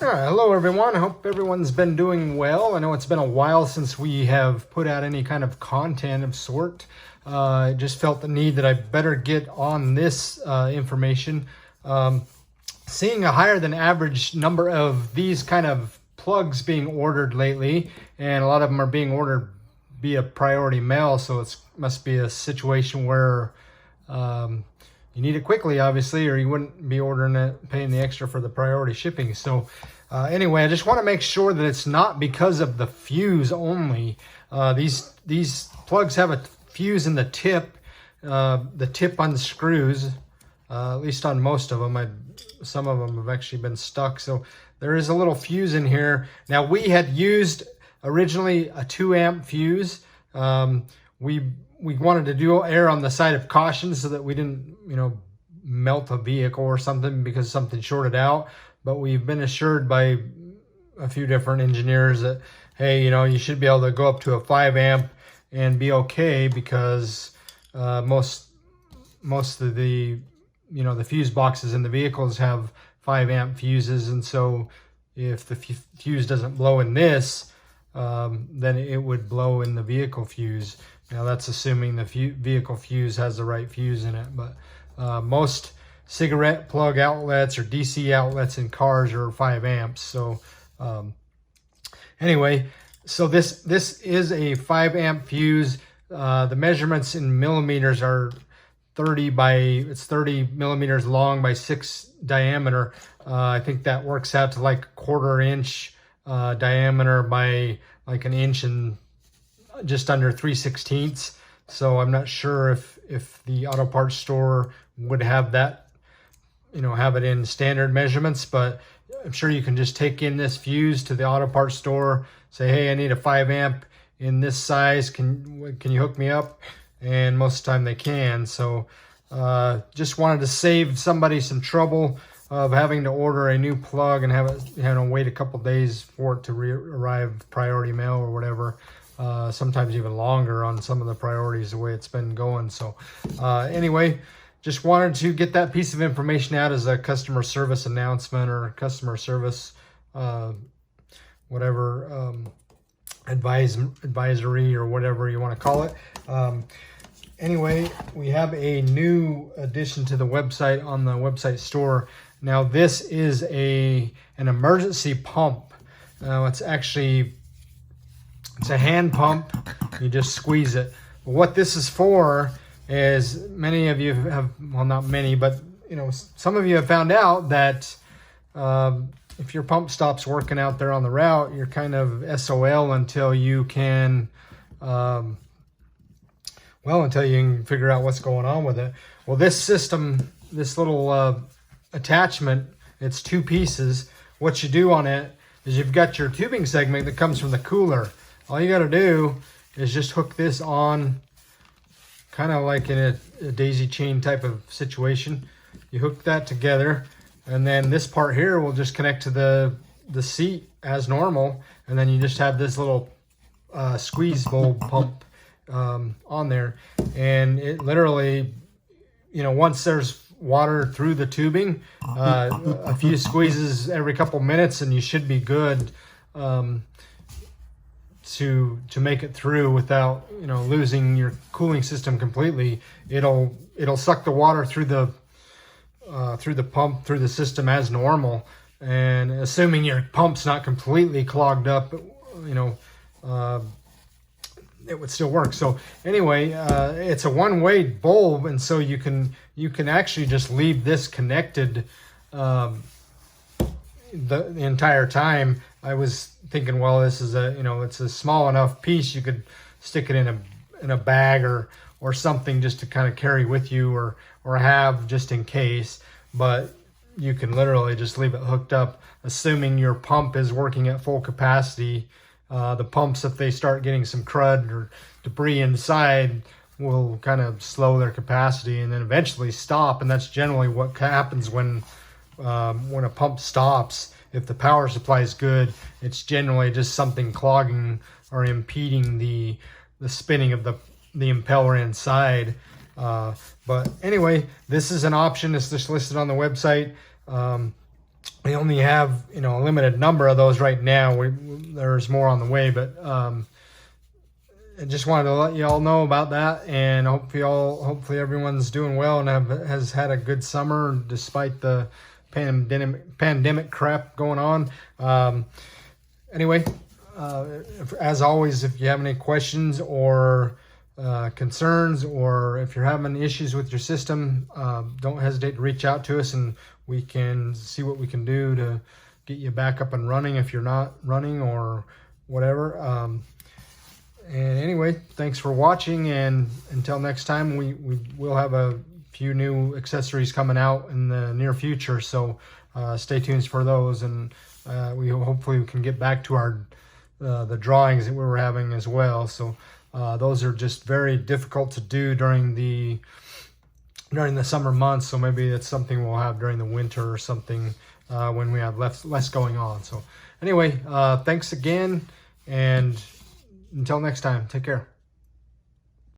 Hello everyone. I hope everyone's been doing well. I know it's been a while since we have put out any kind of content of sort. I just felt the need that I better get on this information. Seeing a higher than average number of these kind of plugs being ordered lately, and a lot of them are being ordered via priority mail, so it must be a situation where you need it quickly, obviously, or you wouldn't be ordering it, paying the extra for the priority shipping. So anyway, I just want to make sure that it's not because of the fuse only. These plugs have a fuse in the tip. The tip unscrews, at least on most of them. Some of them have actually been stuck. So there is a little fuse in here. Now, we had used originally a 2-amp fuse. We wanted to do err on the side of caution so that we didn't, melt a vehicle or something because something shorted out. But we've been assured by a few different engineers that, hey, you should be able to go up to a 5-amp and be okay, because most of the, the fuse boxes in the vehicles have 5-amp fuses. And so if the fuse doesn't blow in this, then it would blow in the vehicle fuse. Now that's assuming the vehicle fuse has the right fuse in it, but most cigarette plug outlets or DC outlets in cars are 5 amps. So anyway, so this is a 5-amp fuse. The measurements in millimeters are 30 millimeters long by 6 diameter. I think that works out to like 1/4 inch diameter by like 1 inch and just under 3/16. So I'm not sure if the auto parts store would have that, have it in standard measurements, but I'm sure you can just take in this fuse to the auto parts store, say, hey, I need a 5-amp in this size. Can you hook me up? And most of the time they can. So just wanted to save somebody some trouble of having to order a new plug and having to wait a couple days for it to arrive priority mail or whatever. Sometimes even longer on some of the priorities, the way it's been going. So anyway, just wanted to get that piece of information out as a customer service announcement or customer service advisory or whatever you want to call it. Anyway, we have a new addition to the website on the website store. Now this is an emergency pump. It's a hand pump. You just squeeze it. But what this is for is, many of you have, well, not many, but some of you have found out that if your pump stops working out there on the route, you're kind of SOL until you can figure out what's going on with it. Well, this system, this little attachment, it's 2 pieces. What you do on it is you've got your tubing segment that comes from the cooler. All you got to do is just hook this on, kind of like in a daisy chain type of situation. You hook that together, and then this part here will just connect to the seat as normal, and then you just have this little squeeze bowl pump on there, and it literally, once there's water through the tubing, a few squeezes every couple minutes, and you should be good to make it through without losing your cooling system completely. It'll suck the water through the pump, through the system as normal, and assuming your pump's not completely clogged up, it would still work. So anyway, it's a one-way bulb, and so you can actually just leave this connected the entire time. I was thinking, well, this is it's a small enough piece, you could stick it in a bag or something just to kind of carry with you or have just in case. But you can literally just leave it hooked up, assuming your pump is working at full capacity. The pumps, if they start getting some crud or debris inside, will kind of slow their capacity and then eventually stop. And that's generally what happens when a pump stops. If the power supply is good, it's generally just something clogging or impeding the spinning of the impeller inside. But anyway, this is an option. It's just listed on the website. we only have, you know, a limited number of those right now. There's more on the way, but I just wanted to let you all know about that, and hopefully everyone's doing well and has had a good summer despite the pandemic crap going on. Anyway, as always, if you have any questions or concerns, or if you're having issues with your system, don't hesitate to reach out to us, and we can see what we can do to get you back up and running if you're not running or whatever. And anyway, thanks for watching, and until next time, we will have a few new accessories coming out in the near future, so stay tuned for those, and hopefully we can get back to our the drawings that we were having as well. So those are just very difficult to do during the summer months, so maybe it's something we'll have during the winter or something when we have less going on. So anyway, thanks again, and until next time, take care.